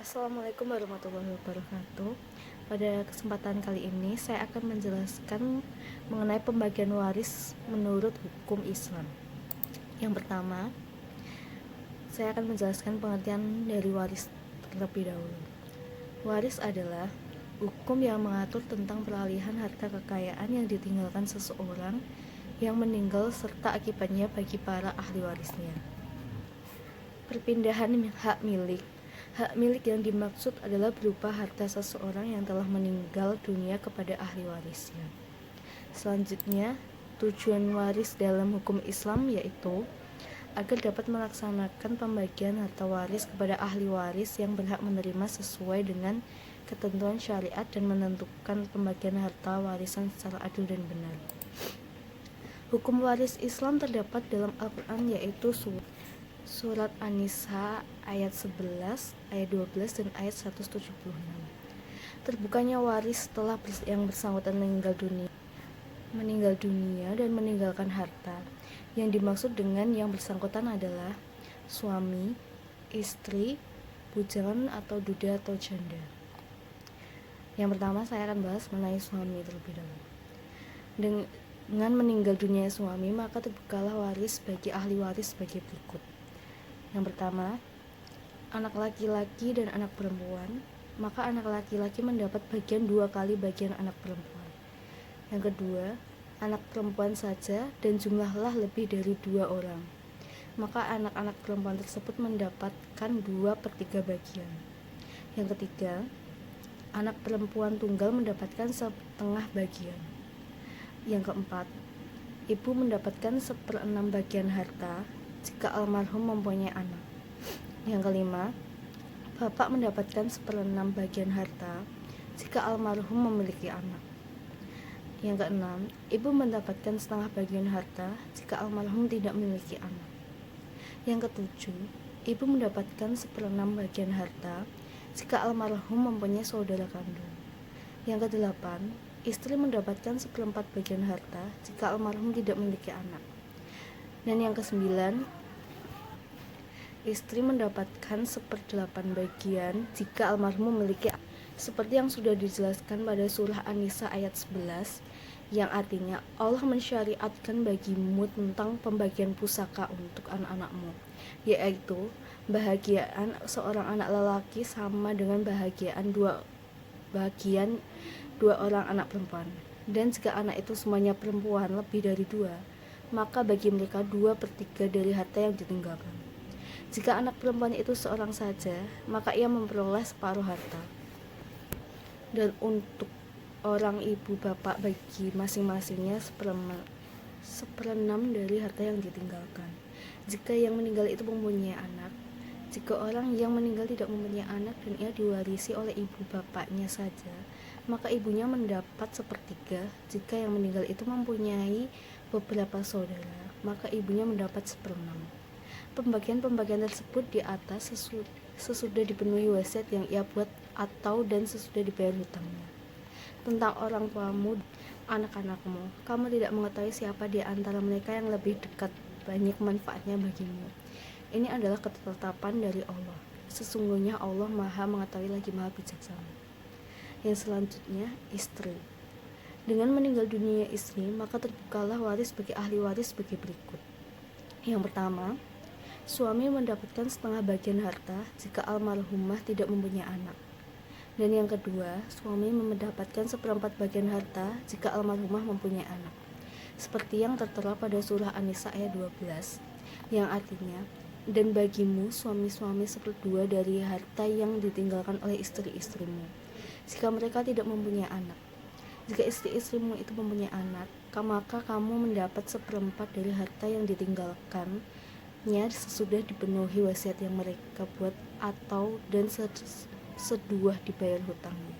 Assalamualaikum warahmatullahi wabarakatuh. Pada kesempatan kali ini saya akan menjelaskan mengenai pembagian waris menurut hukum Islam. Yang pertama, saya akan menjelaskan pengertian dari waris terlebih dahulu. Waris adalah hukum yang mengatur tentang peralihan harta kekayaan yang ditinggalkan seseorang yang meninggal serta akibatnya bagi para ahli warisnya. Perpindahan hak milik. Hak milik yang dimaksud adalah berupa harta seseorang yang telah meninggal dunia kepada ahli warisnya. Selanjutnya, tujuan waris dalam hukum Islam yaitu agar dapat melaksanakan pembagian harta waris kepada ahli waris yang berhak menerima sesuai dengan ketentuan syariat dan menentukan pembagian harta warisan secara adil dan benar. Hukum waris Islam terdapat dalam Al-Quran yaitu Surat An-Nisa ayat 11, ayat 12, dan ayat 176. Terbukanya waris setelah yang bersangkutan meninggal dunia dan meninggalkan harta. Yang dimaksud dengan yang bersangkutan adalah suami, istri, bujangan atau duda atau janda. Yang pertama saya akan bahas mengenai suami terlebih dahulu. Dengan meninggal dunia suami, maka terbukalah waris bagi ahli waris sebagai berikut. Yang pertama, anak laki-laki dan anak perempuan, maka anak laki-laki mendapat bagian 2 kali bagian anak perempuan. Yang kedua, anak perempuan saja dan jumlahlah lebih dari 2 orang, maka anak-anak perempuan tersebut mendapatkan 2/3 bagian. Yang ketiga, anak perempuan tunggal mendapatkan 1/2 bagian. Yang keempat, ibu mendapatkan 1/6 bagian harta jika almarhum mempunyai anak. Yang kelima, bapak mendapatkan 1/6 bagian harta jika almarhum memiliki anak. Yang keenam, ibu mendapatkan 1/2 bagian harta jika almarhum tidak memiliki anak. Yang ketujuh, ibu mendapatkan 1/6 bagian harta jika almarhum mempunyai saudara kandung. Yang kedelapan, istri mendapatkan 1/4 bagian harta jika almarhum tidak memiliki anak. Dan yang kesembilan, istri mendapatkan 1/8 bagian jika almarhum memiliki anak. Seperti yang sudah dijelaskan pada surah An-Nisa ayat 11, yang artinya Allah mensyariatkan bagimu tentang pembagian pusaka untuk anak-anakmu, yaitu bahagian seorang anak lelaki sama dengan bahagian dua orang anak perempuan. Dan jika anak itu semuanya perempuan lebih dari 2, maka bagi mereka 2/3 dari harta yang ditinggalkan. Jika anak perempuan itu seorang saja, maka ia memperoleh separuh harta. Dan untuk orang ibu bapak bagi masing-masingnya 1/6 dari harta yang ditinggalkan. Jika yang meninggal itu mempunyai anak, jika orang yang meninggal tidak mempunyai anak dan ia diwarisi oleh ibu bapaknya saja, maka ibunya mendapat 1/3. Jika yang meninggal itu mempunyai beberapa saudara, maka ibunya mendapat 1/6. Pembagian tersebut di atas sesudah dipenuhi wasiat yang ia buat atau dan sesudah dibayar hutangnya. Tentang orang tuamu, anak-anakmu, kamu tidak mengetahui siapa di antara mereka yang lebih dekat banyak manfaatnya bagimu. Ini adalah ketetapan dari Allah. Sesungguhnya Allah Maha mengetahui lagi Maha bijaksana. Yang selanjutnya, istri. Dengan meninggal dunia istri, maka terbukalah waris bagi ahli waris sebagai berikut. Yang pertama, suami mendapatkan 1/2 bagian harta jika almarhumah tidak mempunyai anak. Dan yang kedua, suami mendapatkan 1/4 bagian harta jika almarhumah mempunyai anak. Seperti yang tertera pada surah An-Nisa ayat 12, yang artinya, dan bagimu suami-suami 1/2 dari harta yang ditinggalkan oleh istri-istrimu jika mereka tidak mempunyai anak. Jika istri-istrimu itu mempunyai anak, maka kamu mendapat 1/4 dari harta yang ditinggalkannya sesudah dipenuhi wasiat yang mereka buat atau dan sesudah dibayar hutangnya.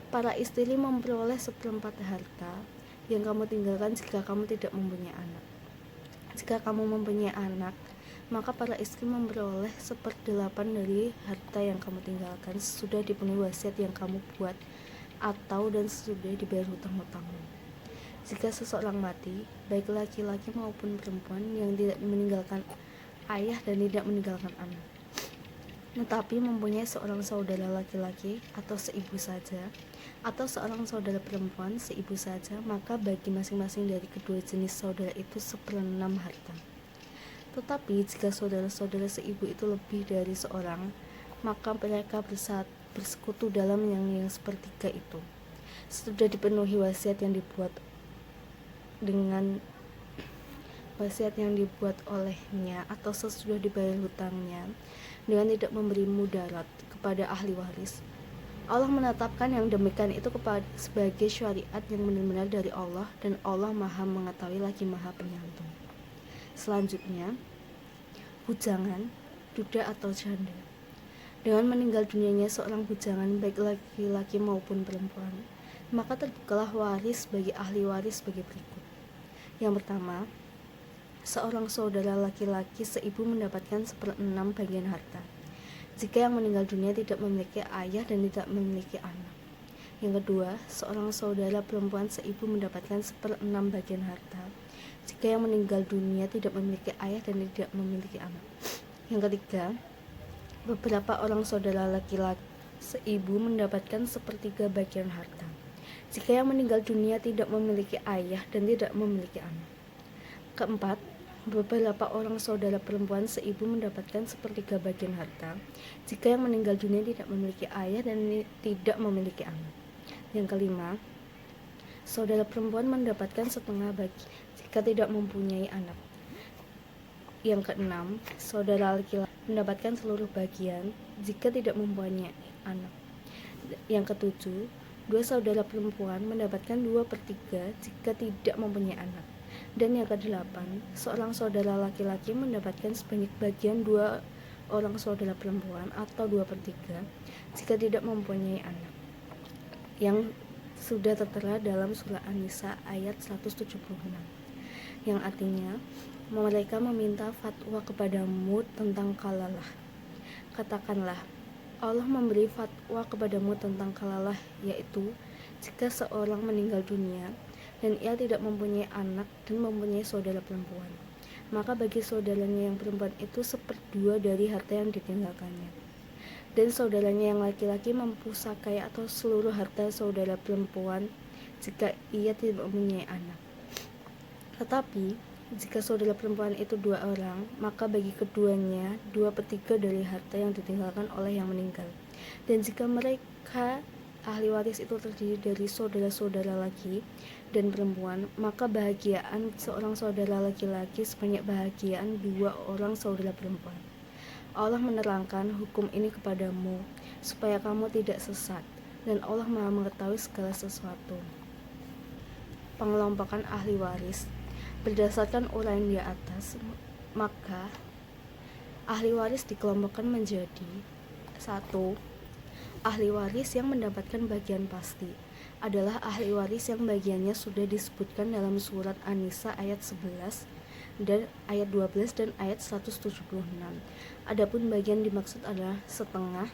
Para istri memperoleh 1/4 harta yang kamu tinggalkan jika kamu tidak mempunyai anak. Jika kamu mempunyai anak, maka para istri memperoleh 1/8 dari harta yang kamu tinggalkan sesudah dipenuhi wasiat yang kamu buat atau dan sesudah dibayar hutang-hutangmu. Jika seseorang mati, baik laki-laki maupun perempuan yang tidak meninggalkan ayah dan tidak meninggalkan anak, tetapi mempunyai seorang saudara laki-laki atau seibu saja, atau seorang saudara perempuan seibu saja, maka bagi masing-masing dari kedua jenis saudara itu 1/6 harta. Tetapi jika saudara-saudara seibu itu lebih dari seorang, maka mereka bersekutu dalam yang sepertiga itu. Sudah dipenuhi wasiat yang dibuat olehnya atau sesudah dibayar hutangnya dengan tidak memberi mudarat kepada ahli waris. Allah menetapkan yang demikian itu sebagai syariat yang benar-benar dari Allah, dan Allah Maha mengetahui lagi Maha penyantun. Selanjutnya, bujangan, duda atau janda. Dengan meninggal dunianya seorang bujangan, baik laki-laki maupun perempuan, maka terbukalah waris bagi ahli waris sebagai berikut. Yang pertama, seorang saudara laki-laki seibu mendapatkan 1/6 bagian harta jika yang meninggal dunia tidak memiliki ayah dan tidak memiliki anak. Yang kedua, seorang saudara perempuan seibu mendapatkan 1/6 bagian harta jika yang meninggal dunia tidak memiliki ayah dan tidak memiliki anak. Yang ketiga, beberapa orang saudara laki-laki seibu mendapatkan 1/3 bagian harta jika yang meninggal dunia tidak memiliki ayah dan tidak memiliki anak. Keempat, beberapa orang saudara perempuan seibu mendapatkan 1/3 bagian harta jika yang meninggal dunia tidak memiliki ayah dan tidak memiliki anak. Yang kelima, saudara perempuan mendapatkan setengah bagi jika tidak mempunyai anak. Yang keenam, saudara laki-laki mendapatkan seluruh bagian jika tidak mempunyai anak. Yang ketujuh, dua saudara perempuan mendapatkan 2/3 jika tidak mempunyai anak. Dan yang kedelapan, seorang saudara laki-laki mendapatkan sebanyak bagian 2 orang saudara perempuan atau 2/3 jika tidak mempunyai anak, yang sudah tertera dalam surah An-Nisa ayat 176, yang artinya mereka meminta fatwa kepadamu tentang kalalah. Katakanlah, Allah memberi fatwa kepadamu tentang kalalah, yaitu jika seorang meninggal dunia dan ia tidak mempunyai anak dan mempunyai saudara perempuan, maka bagi saudaranya yang perempuan itu 1/2 dari harta yang ditinggalkannya, dan saudaranya yang laki-laki mempusakai atau seluruh harta saudara perempuan jika ia tidak mempunyai anak. Tetapi jika saudara perempuan itu 2 orang, maka bagi keduanya 2/3 dari harta yang ditinggalkan oleh yang meninggal. Dan jika mereka ahli waris itu terdiri dari saudara-saudara laki dan perempuan, maka bahagiaan seorang saudara laki-laki sebanyak bahagiaan 2 orang saudara perempuan. Allah menerangkan hukum ini kepadamu supaya kamu tidak sesat, dan Allah Maha mengetahui segala sesuatu. Pengelompokan ahli waris. Berdasarkan uraian di atas, maka ahli waris dikelompokkan menjadi 1. Ahli waris yang mendapatkan bagian pasti adalah ahli waris yang bagiannya sudah disebutkan dalam surat An-Nisa ayat 11 dan ayat 12 dan ayat 176. Adapun bagian dimaksud adalah setengah,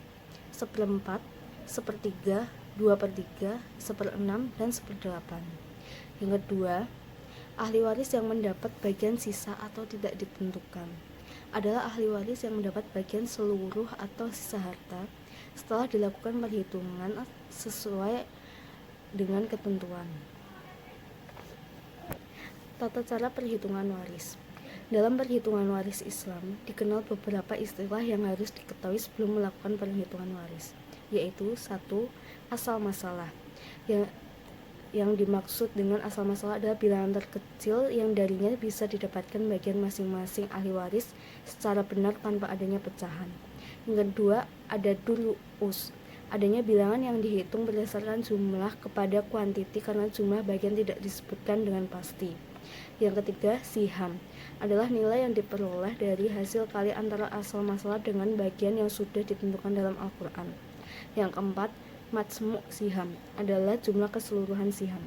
1/4, 1/3, 2/3, 1/6, dan 1/8. Yang kedua, ahli waris yang mendapat bagian sisa atau tidak ditentukan adalah ahli waris yang mendapat bagian seluruh atau sisa harta setelah dilakukan perhitungan sesuai dengan ketentuan. Tata cara perhitungan waris. Dalam perhitungan waris Islam dikenal beberapa istilah yang harus diketahui sebelum melakukan perhitungan waris, yaitu 1. Asal masalah. Yang dimaksud dengan asal masalah adalah bilangan terkecil yang darinya bisa didapatkan bagian masing-masing ahli waris secara benar tanpa adanya pecahan. Yang kedua, ada ru'us, adanya bilangan yang dihitung berdasarkan jumlah kepada kuantiti karena jumlah bagian tidak disebutkan dengan pasti. Yang ketiga, siham, adalah nilai yang diperoleh dari hasil kali antara asal masalah dengan bagian yang sudah ditentukan dalam Al-Quran. Yang keempat, majmu' siham, adalah jumlah keseluruhan siham.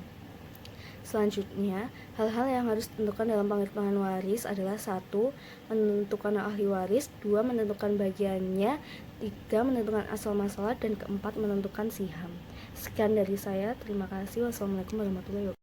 Selanjutnya, hal-hal yang harus ditentukan dalam perhitungan waris adalah 1. Menentukan ahli waris, 2. Menentukan bagiannya, 3. Menentukan asal masalah, dan keempat menentukan siham. Sekian dari saya, terima kasih. Wassalamualaikum warahmatullahi wabarakatuh.